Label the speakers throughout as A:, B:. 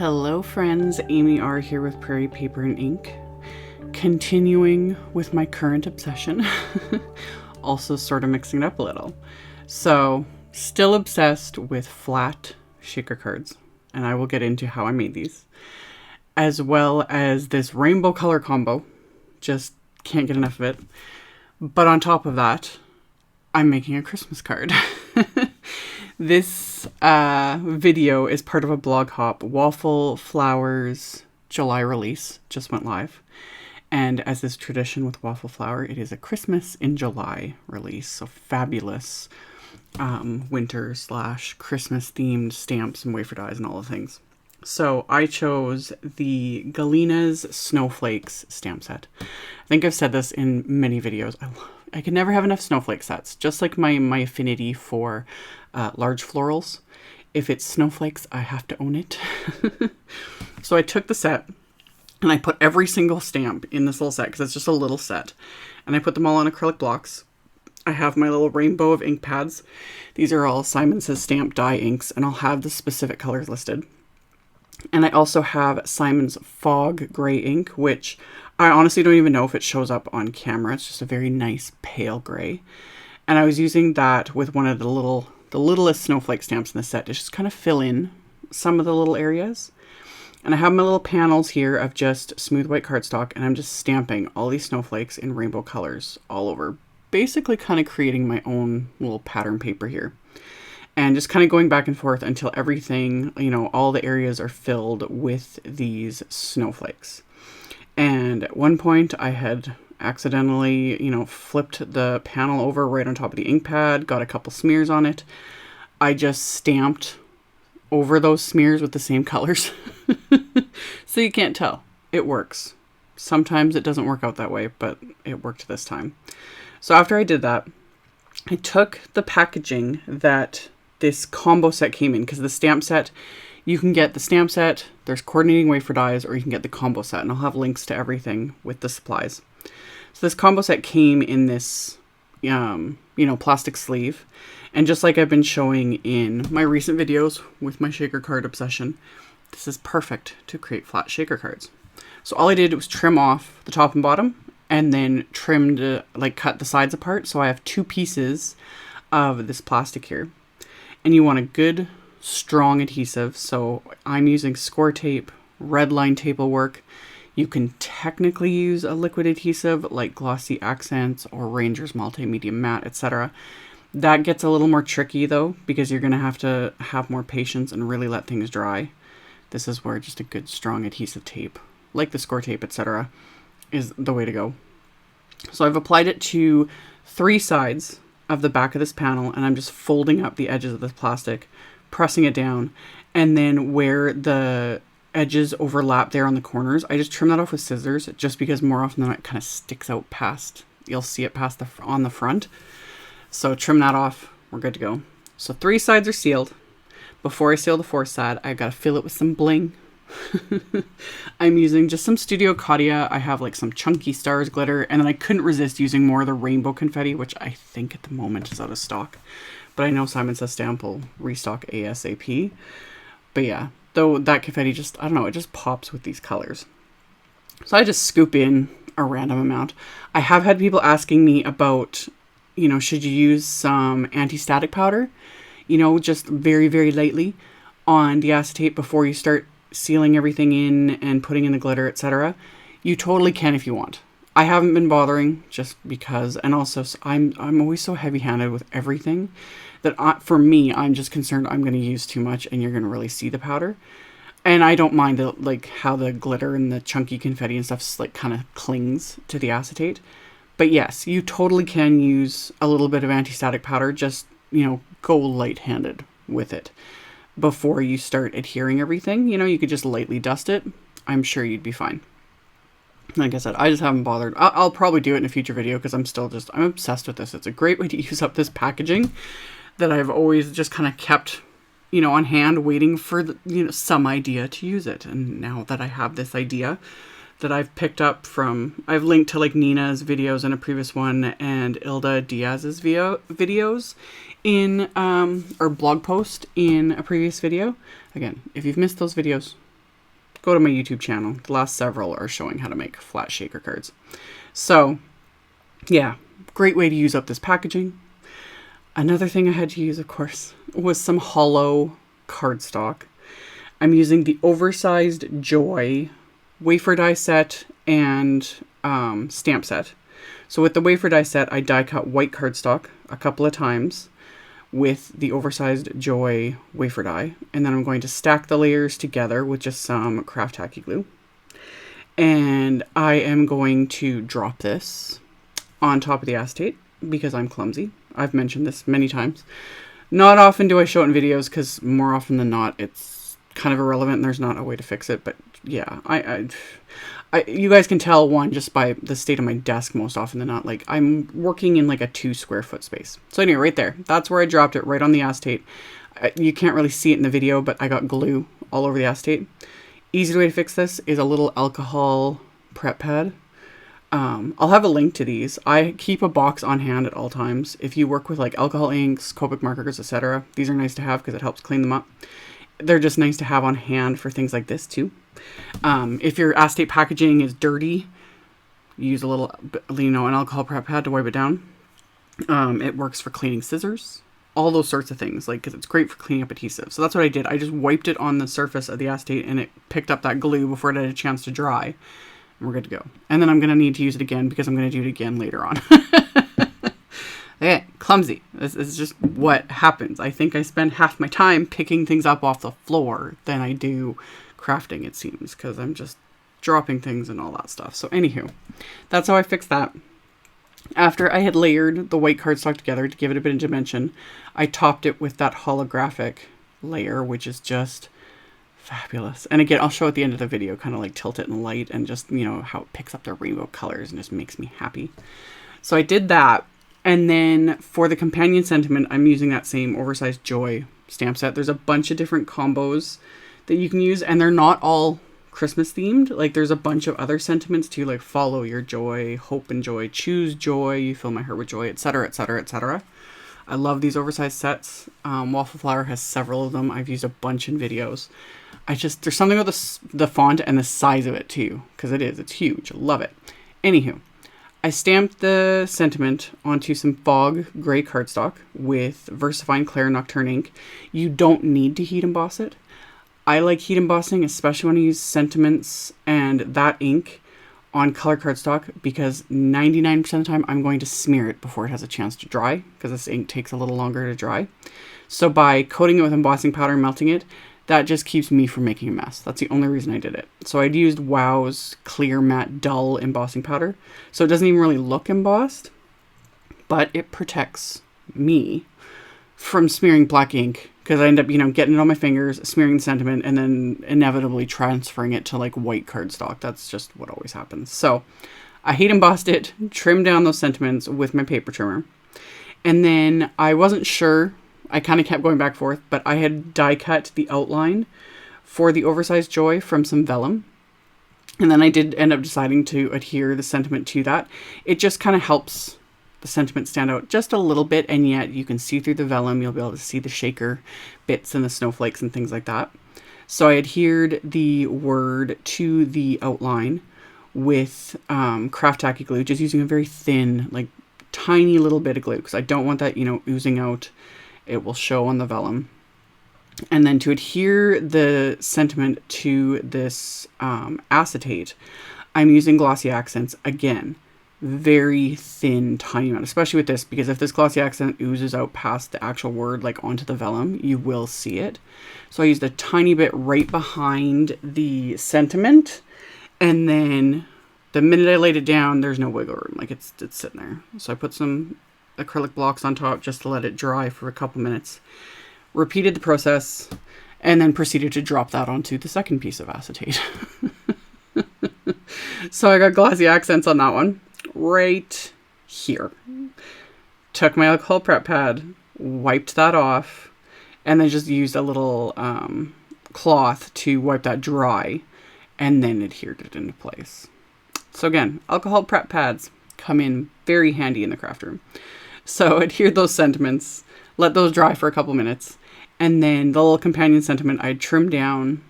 A: Hello friends, AmyR here with Prairie Paper and Ink. Continuing with my current obsession, also sort of mixing it up a little. So, still obsessed with flat shaker cards, and I will get into how I made these. As well as this rainbow color combo, just can't get enough of it. But on top of that, I'm making a Christmas card. This video is part of a blog hop. Waffle Flower's July release just went live. And as is tradition with Waffle Flower, it is a Christmas in July release. So fabulous winter / Christmas themed stamps and wafer dies and all the things. So I chose the GALINA'S Snowflakes stamp set. I think I've said this in many videos. I can never have enough snowflake sets, just like my affinity for large florals. If it's snowflakes, I have to own it. So I took the set and I put every single stamp in this little set because it's just a little set. And I put them all on acrylic blocks. I have my little rainbow of ink pads. These are all Simon Says Stamp dye inks, and I'll have the specific colors listed. And I also have Simon's Fog Gray ink, which I honestly don't even know if it shows up on camera. It's just a very nice pale gray. And I was using that with one of the littlest snowflake stamps in the set to just kind of fill in some of the little areas. And I have my little panels here of just smooth white cardstock, and I'm just stamping all these snowflakes in rainbow colors all over. Basically kind of creating my own little pattern paper here. And just kind of going back and forth until everything, all the areas are filled with these snowflakes. And at one point I had accidentally, flipped the panel over right on top of the ink pad, got a couple smears on it. I just stamped over those smears with the same colors. So you can't tell. It works. Sometimes it doesn't work out that way, but it worked this time. So after I did that, I took the packaging that this combo set came in, because the stamp set, you can get the stamp set, there's coordinating wafer dies, or you can get the combo set, and I'll have links to everything with the supplies. So this combo set came in this, plastic sleeve, and just like I've been showing in my recent videos with my shaker card obsession, this is perfect to create flat shaker cards. So all I did was trim off the top and bottom, and then cut the sides apart. So I have two pieces of this plastic here. And you want a good, strong adhesive. So I'm using score tape, red line tape will work. You can technically use a liquid adhesive like Glossy Accents or Ranger's Multimedia Matte, etc. That gets a little more tricky though, because you're going to have more patience and really let things dry. This is where just a good, strong adhesive tape, like the score tape, etc., is the way to go. So I've applied it to 3 sides of the back of this panel, and I'm just folding up the edges of this plastic, pressing it down, and then where the edges overlap there on the corners, I just trim that off with scissors, just because more often than not it kind of sticks out past, you'll see it past on the front. So trim that off, we're good to go. So 3 sides are sealed. Before I seal the 4th side, I gotta fill it with some bling. I'm using just some Studio Caudia. I have like some chunky stars glitter, and then I couldn't resist using more of the rainbow confetti, which I think at the moment is out of stock, but I know Simon Says Stamp will restock ASAP. But yeah, though that confetti just, I don't know, it just pops with these colors. So I just scoop in a random amount. I have had people asking me about, should you use some anti-static powder, just very, very lightly on the acetate before you start sealing everything in and putting in the glitter, etc. You totally can if you want. I haven't been bothering just because, and also I'm always so heavy-handed with everything that for me, I'm just concerned I'm going to use too much and you're going to really see the powder. And I don't mind how the glitter and the chunky confetti and stuff kind of clings to the acetate. But yes, you totally can use a little bit of anti-static powder. Just, go light-handed with it before you start adhering everything. You could just lightly dust it. I'm sure you'd be fine. Like I said, I just haven't bothered. I'll probably do it in a future video because I'm obsessed with this. It's a great way to use up this packaging that I've always just kind of kept, on hand, waiting for some idea to use it. And now that I have this idea that I've picked up from, I've linked to Nina's videos in a previous one and Ilda Diaz's videos in, or blog post in a previous video. Again, if you've missed those videos, go to my YouTube channel. The last several are showing how to make flat shaker cards. So yeah, great way to use up this packaging. Another thing I had to use, of course, was some hollow cardstock. I'm using the Oversized Joy wafer die set and stamp set. So with the wafer die set, I die cut white cardstock a couple of times with the Oversized Joy wafer die. And then I'm going to stack the layers together with just some craft tacky glue. And I am going to drop this on top of the acetate because I'm clumsy. I've mentioned this many times. Not often do I show it in videos because more often than not, it's kind of irrelevant and there's not a way to fix it. But yeah, you guys can tell, one, just by the state of my desk most often than not. Like, I'm working in like a 2 square foot space. So anyway, right there, that's where I dropped it, right on the acetate. You can't really see it in the video, but I got glue all over the acetate. Easy way to fix this is a little alcohol prep pad. I'll have a link to these. I keep a box on hand at all times. If you work with like alcohol inks, Copic markers, etc., these are nice to have because it helps clean them up. They're just nice to have on hand for things like this too. If your acetate packaging is dirty, use a little, an alcohol prep pad to wipe it down. It works for cleaning scissors, all those sorts of things, like, because it's great for cleaning up adhesive. So that's what I did. I just wiped it on the surface of the acetate and it picked up that glue before it had a chance to dry. And we're good to go. And then I'm going to need to use it again because I'm going to do it again later on. Okay, clumsy. This is just what happens. I think I spend half my time picking things up off the floor than I do crafting, it seems, because I'm just dropping things and all that stuff. So anywho, that's how I fixed that. After I had layered the white cardstock together to give it a bit of dimension, I topped it with that holographic layer, which is just fabulous. And again, I'll show at the end of the video, kind of like tilt it in light and just, how it picks up the rainbow colors and just makes me happy. So I did that. And then for the companion sentiment, I'm using that same Oversized Joy stamp set. There's a bunch of different combos that you can use, and they're not all Christmas themed. Like, there's a bunch of other sentiments too, like follow your joy, hope and joy, choose joy, you fill my heart with joy, etc., etc., etc. I love these oversized sets. Waffle Flower has several of them. I've used a bunch in videos. There's something about the font and the size of it too, because it's huge. Love it. Anywho, I stamped the sentiment onto some fog gray cardstock with VersaFine Clair Nocturne ink. You don't need to heat emboss it. I like heat embossing, especially when I use sentiments and that ink on color cardstock, because 99% of the time I'm going to smear it before it has a chance to dry, because this ink takes a little longer to dry. So by coating it with embossing powder and melting it, that just keeps me from making a mess. That's the only reason I did it. So I'd used Wow's Clear Matte Dull embossing powder. So it doesn't even really look embossed, but it protects me from smearing black ink, because I end up, getting it on my fingers, smearing the sentiment, and then inevitably transferring it to like white cardstock. That's just what always happens. So I heat embossed it, trimmed down those sentiments with my paper trimmer. And then I wasn't sure, I kind of kept going back and forth, but I had die cut the outline for the Oversized Joy from some vellum. And then I did end up deciding to adhere the sentiment to that. It just kind of helps the sentiment stand out just a little bit, and yet you can see through the vellum. You'll be able to see the shaker bits and the snowflakes and things like that. So I adhered the word to the outline with craft tacky glue, just using a very thin, like tiny little bit of glue, because I don't want that, oozing out. It will show on the vellum. And then to adhere the sentiment to this acetate, I'm using glossy accents again. Very thin, tiny amount, especially with this, because if this glossy accent oozes out past the actual word, like onto the vellum, you will see it. So I used a tiny bit right behind the sentiment, and then the minute I laid it down, there's no wiggle room. Like it's sitting there. So I put some acrylic blocks on top just to let it dry for a couple minutes. Repeated the process, and then proceeded to drop that onto the second piece of acetate. So I got glossy accents on that one right here. Took my alcohol prep pad, wiped that off, and then just used a little cloth to wipe that dry, and then adhered it into place. So again, alcohol prep pads come in very handy in the craft room. So adhere those sentiments, let those dry for a couple minutes, and then the little companion sentiment I trimmed down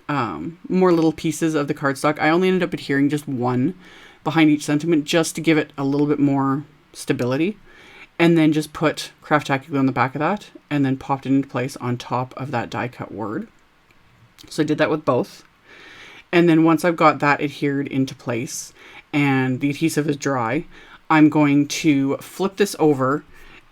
A: more little pieces of the cardstock. I only ended up adhering just one behind each sentiment just to give it a little bit more stability. And then just put craft tacky glue on the back of that and then popped it into place on top of that die cut word. So I did that with both. And then once I've got that adhered into place and the adhesive is dry, I'm going to flip this over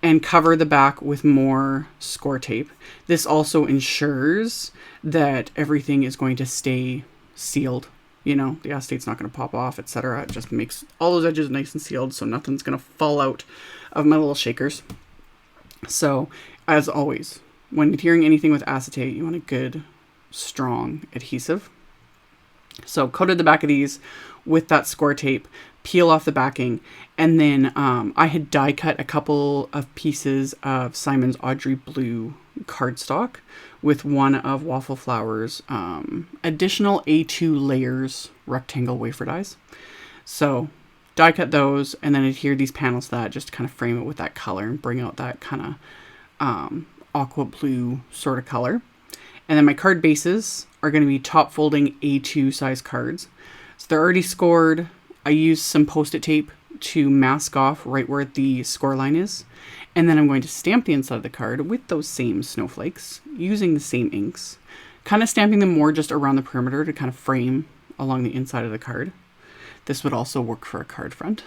A: and cover the back with more score tape. This also ensures that everything is going to stay sealed. You know, the acetate's not going to pop off, etc. It just makes all those edges nice and sealed so nothing's going to fall out of my little shakers. So, as always, when adhering anything with acetate, you want a good, strong adhesive. So, coated the back of these with that score tape, peel off the backing, and then I had die cut a couple of pieces of Simon's Audrey Blue cardstock with one of Waffle Flower's additional A2 layers rectangle wafer dies. So die cut those and then adhere these panels to that just to kind of frame it with that color and bring out that kind of aqua blue sort of color. And then my card bases are going to be top folding A2 size cards. So they're already scored. I used some post-it tape to mask off right where the score line is. And then I'm going to stamp the inside of the card with those same snowflakes using the same inks, kind of stamping them more just around the perimeter to kind of frame along the inside of the card. This would also work for a card front.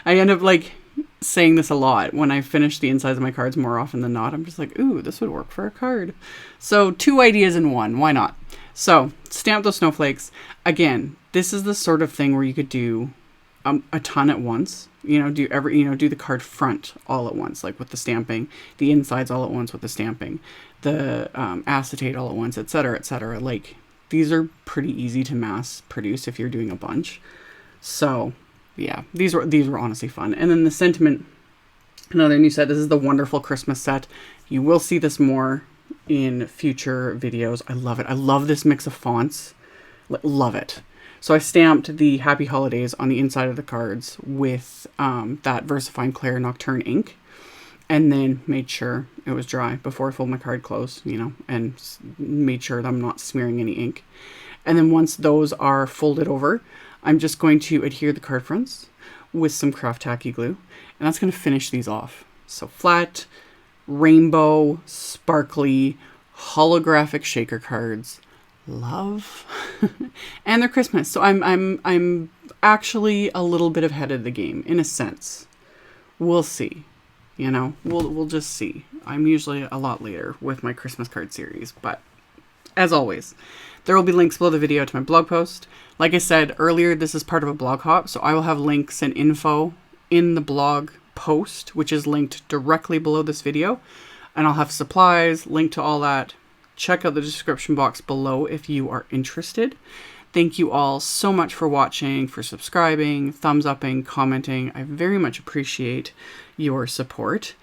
A: I end up like saying this a lot when I finish the insides of my cards more often than not. I'm just like, ooh, this would work for a card. So 2 ideas in one, why not? So stamp those snowflakes. Again, this is the sort of thing where you could do a ton at once. Do the card front all at once, like with the stamping, the insides all at once with the stamping, the acetate all at once, etc., etc. Like these are pretty easy to mass produce if you're doing a bunch. So yeah, these were honestly fun. And then the sentiment, another new set. This is the Wonderful Christmas set. You will see this more in future videos. I love it. I love this mix of fonts. Love it. So I stamped the Happy Holidays on the inside of the cards with that VersaFine Clair Nocturne ink, and then made sure it was dry before I fold my card close, and made sure that I'm not smearing any ink. And then once those are folded over, I'm just going to adhere the card fronts with some craft tacky glue, and that's going to finish these off. So flat, rainbow, sparkly, holographic shaker cards. Love. And they're Christmas, so I'm actually a little bit ahead of the game in a sense. We'll see. We'll just see. I'm usually a lot later with my Christmas card series, but as always, there will be links below the video to my blog post. Like I said earlier, this is part of a blog hop, so I will have links and info in the blog post, which is linked directly below this video, and I'll have supplies, link to all that. Check out the description box below if you are interested. Thank you all so much for watching, for subscribing, thumbs upping, commenting. I very much appreciate your support.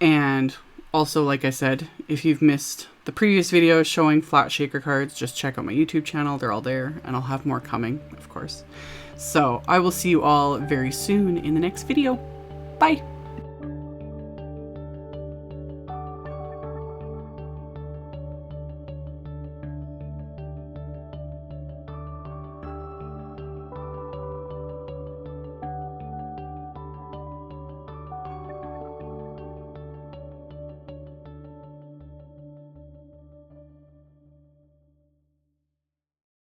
A: And also, like I said, if you've missed the previous videos showing flat shaker cards, just check out my YouTube channel. They're all there, and I'll have more coming, of course. So I will see you all very soon in the next video. Bye!